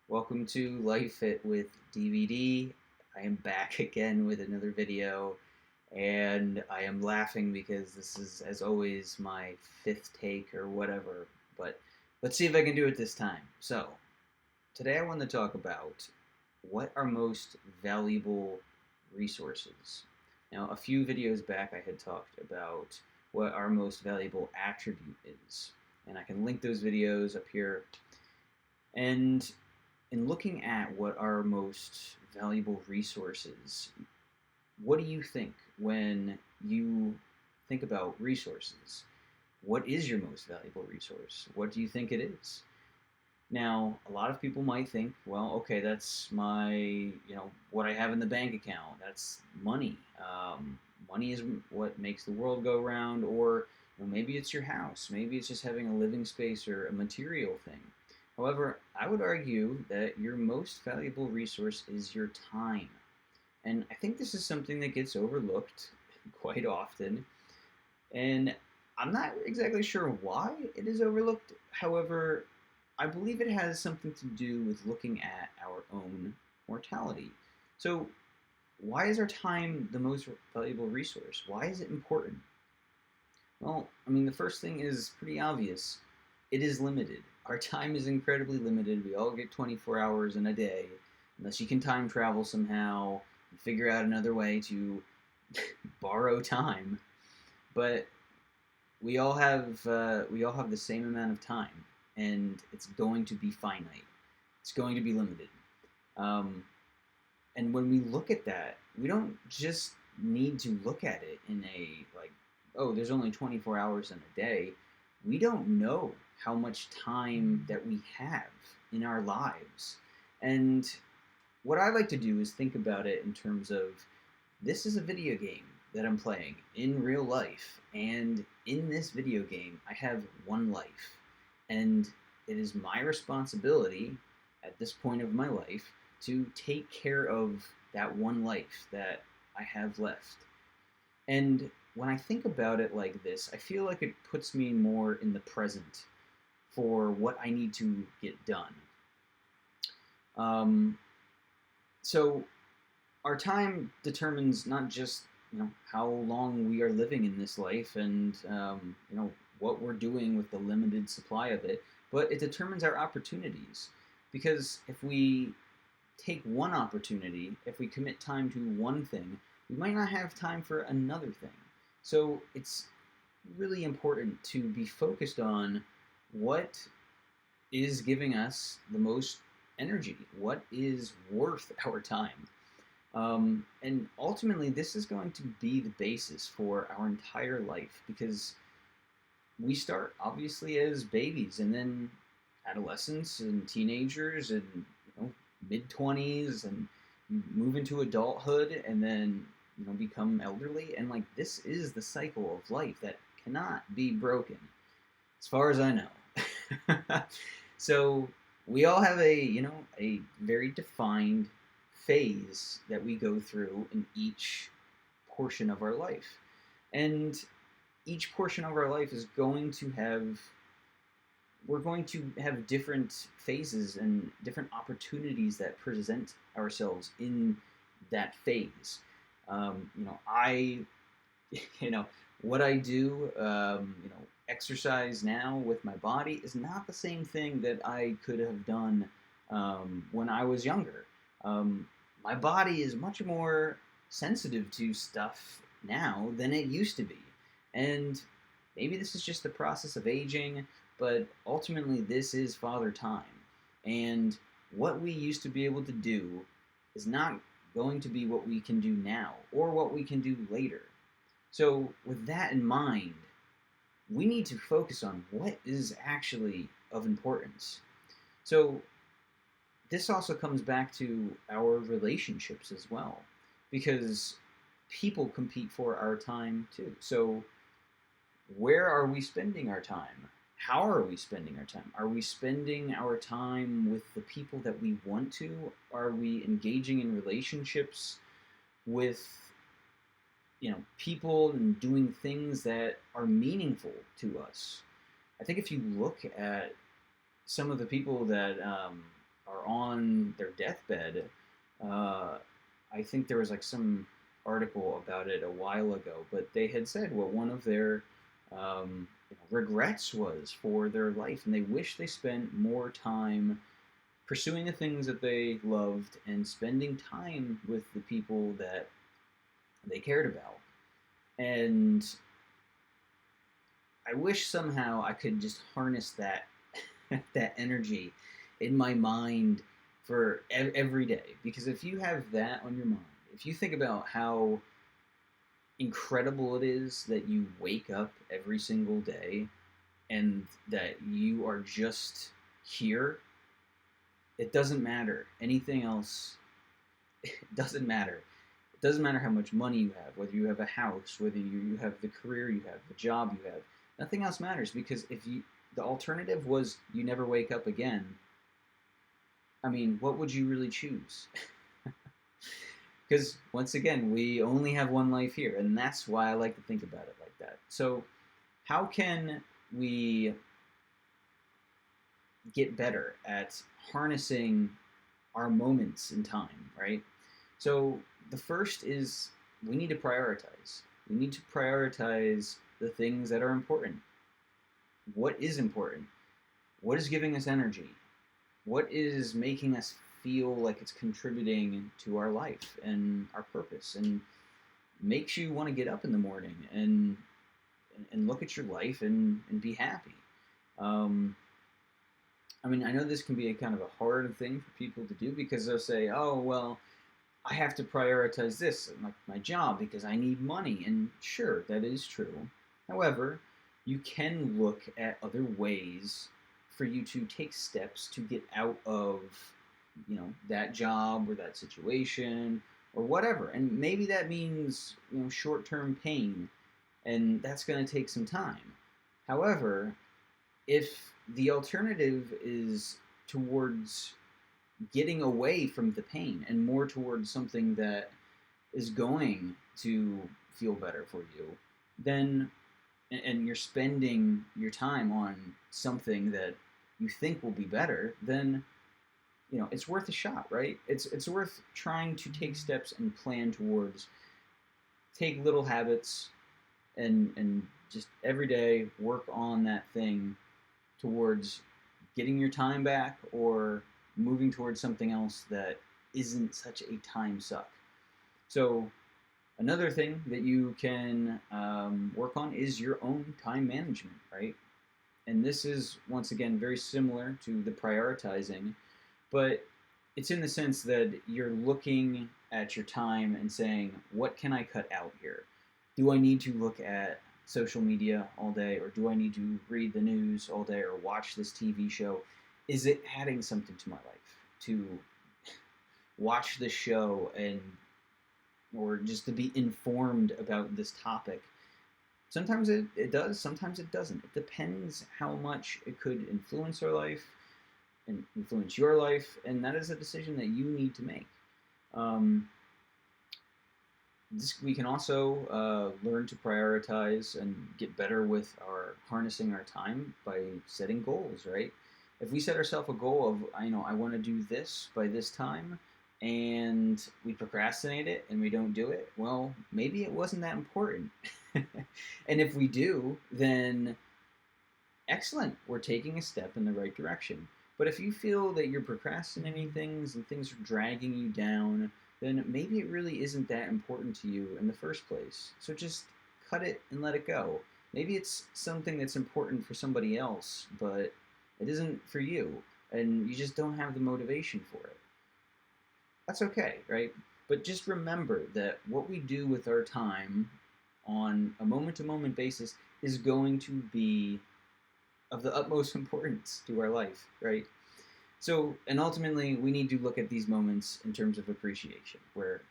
Welcome to Life Fit with DVD. I am back again with another video, and I am laughing because this is, as always, my fifth take or whatever. But let's see if I can do it this time. So, today I want to talk about what are most valuable resources. Now, a few videos back, I had talked about what our most valuable attribute is, and I can link those videos up here. And in looking at what our most valuable resources, what do you think when you think about resources? What is your most valuable resource? What do you think it is? Now, a lot of people might think, well, okay, that's what I have in the bank account. That's money. Money is what makes the world go round, or maybe it's your house. Maybe it's just having a living space or a material thing. However, I would argue that your most valuable resource is your time. And I think this is something that gets overlooked quite often. And I'm not exactly sure why it is overlooked. However, I believe it has something to do with looking at our own mortality. So, why is our time the most valuable resource? Why is it important? Well, the first thing is pretty obvious. It is limited. Our time is incredibly limited. We all get 24 hours in a day, unless you can time travel somehow and figure out another way to borrow time. But we all have the same amount of time, and it's going to be finite. It's going to be limited. Um, and when we look at that, we don't just need to look at it in a like, oh, there's only 24 hours in a day. We don't know how much time that we have in our lives. And what I like to do is think about it in terms of this is a video game that I'm playing in real life. And in this video game, I have one life. And it is my responsibility at this point of my life to take care of that one life that I have left. And when I think about it like this, I feel like it puts me more in the present for what I need to get done. Um, so our time determines not just how long we are living in this life and what we're doing with the limited supply of it, but it determines our opportunities. Because if we take one opportunity, if we commit time to one thing, we might not have time for another thing. So it's really important to be focused on what is giving us the most energy, what is worth our time. And ultimately, this is going to be the basis for our entire life because we start obviously as babies and then adolescents and teenagers and mid 20s and move into adulthood and then become elderly, and like this is the cycle of life that cannot be broken as far as I know. So we all have a very defined phase that we go through in each portion of our life. And each portion of our life is going to have we're going to have different phases and different opportunities that present ourselves in that phase. I, you know, what I do, exercise now with my body is not the same thing that I could have done when I was younger. My body is much more sensitive to stuff now than it used to be. And maybe this is just the process of aging, but ultimately this is Father Time. And what we used to be able to do is not going to be what we can do now or what we can do later. So, with that in mind, we need to focus on what is actually of importance. So, this also comes back to our relationships as well, because people compete for our time too. So, where are we spending our time? How are we spending our time? Are we spending our time with the people that we want to? Are we engaging in relationships with people and doing things that are meaningful to us? I think if you look at some of the people that are on their deathbed. Uh, I think there was like some article about it a while ago, but they had said what one of their regrets was for their life, and they wish they spent more time pursuing the things that they loved and spending time with the people that they cared about. And I wish somehow I could just harness that that energy in my mind for every day. Because if you have that on your mind, if you think about how incredible it is that you wake up every single day and that you are just here, it doesn't matter. Anything else, it doesn't matter. It doesn't matter how much money you have, whether you have a house, whether you have the career you have, the job you have. Nothing else matters because if you the alternative was you never wake up again, I mean, what would you really choose? Because once again, we only have one life here, and that's why I like to think about it like that. So, how can we get better at harnessing our moments in time, right? So, the first is we need to prioritize. We need to prioritize the things that are important. What is important? What is giving us energy? What is making us feel like it's contributing to our life and our purpose and makes you want to get up in the morning and look at your life and be happy. Um, I mean, I know this can be a kind of a hard thing for people to do because they'll say, "Oh, well, I have to prioritize this, like my job, because I need money." And sure, that is true. However, you can look at other ways for you to take steps to get out of, that job or that situation or whatever. And maybe that means, short-term pain, and that's going to take some time. However, if the alternative is towards getting away from the pain and more towards something that is going to feel better for you, then and you're spending your time on something that you think will be better, then it's worth a shot, right? It's worth trying to take steps and plan towards take little habits and just every day work on that thing towards getting your time back or moving towards something else that isn't such a time suck. So another thing that you can work on is your own time management, right? And this is once again very similar to the prioritizing, but it's in the sense that you're looking at your time and saying, what can I cut out here? Do I need to look at social media all day, or do I need to read the news all day, or watch this TV show? Is it adding something to my life to watch the show and or just to be informed about this topic? Sometimes it does, sometimes it doesn't. It depends how much it could influence our life and influence your life, and that is a decision that you need to make. Um, we can also learn to prioritize and get better with our harnessing our time by setting goals, right? If we set ourselves a goal of, I want to do this by this time, and we procrastinate it and we don't do it, well, maybe it wasn't that important. And if we do, then excellent, we're taking a step in the right direction. But if you feel that you're procrastinating things and things are dragging you down, then maybe it really isn't that important to you in the first place. So just cut it and let it go. Maybe it's something that's important for somebody else, but it isn't for you, and you just don't have the motivation for it. That's okay, right? But just remember that what we do with our time on a moment to moment basis is going to be of the utmost importance to our life, right? So, and ultimately, we need to look at these moments in terms of appreciation, where,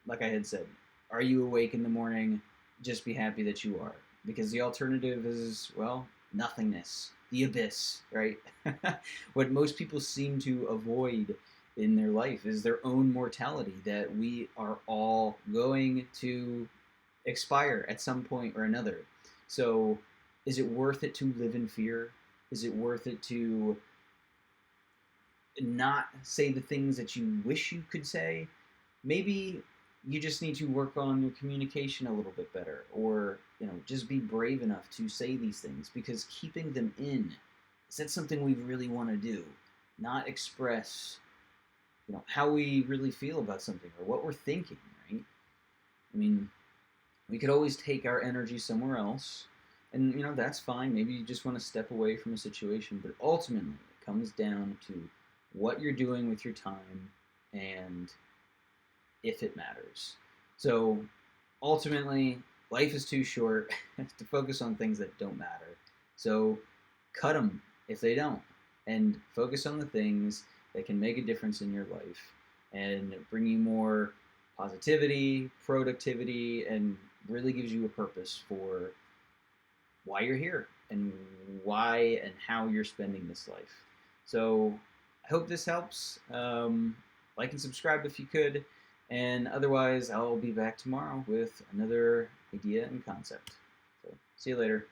like I had said, are you awake in the morning? Just be happy that you are. Because the alternative is, well, nothingness, the abyss, right? What most people seem to avoid in their life is their own mortality, that we are all going to expire at some point or another. So, is it worth it to live in fear? Is it worth it to not say the things that you wish you could say. Maybe you just need to work on your communication a little bit better, or just be brave enough to say these things, because keeping them in, is that something we really want to do? Not express how we really feel about something or what we're thinking, right? I mean, we could always take our energy somewhere else, and that's fine. Maybe you just want to step away from a situation, but ultimately it comes down to what you're doing with your time and if it matters. So ultimately, life is too short to focus on things that don't matter. So cut them if they don't, and focus on the things that can make a difference in your life and bring you more positivity, productivity, and really gives you a purpose for why you're here and why and how you're spending this life. So I hope this helps. Like and subscribe if you could. And otherwise, I'll be back tomorrow with another idea and concept. So see you later.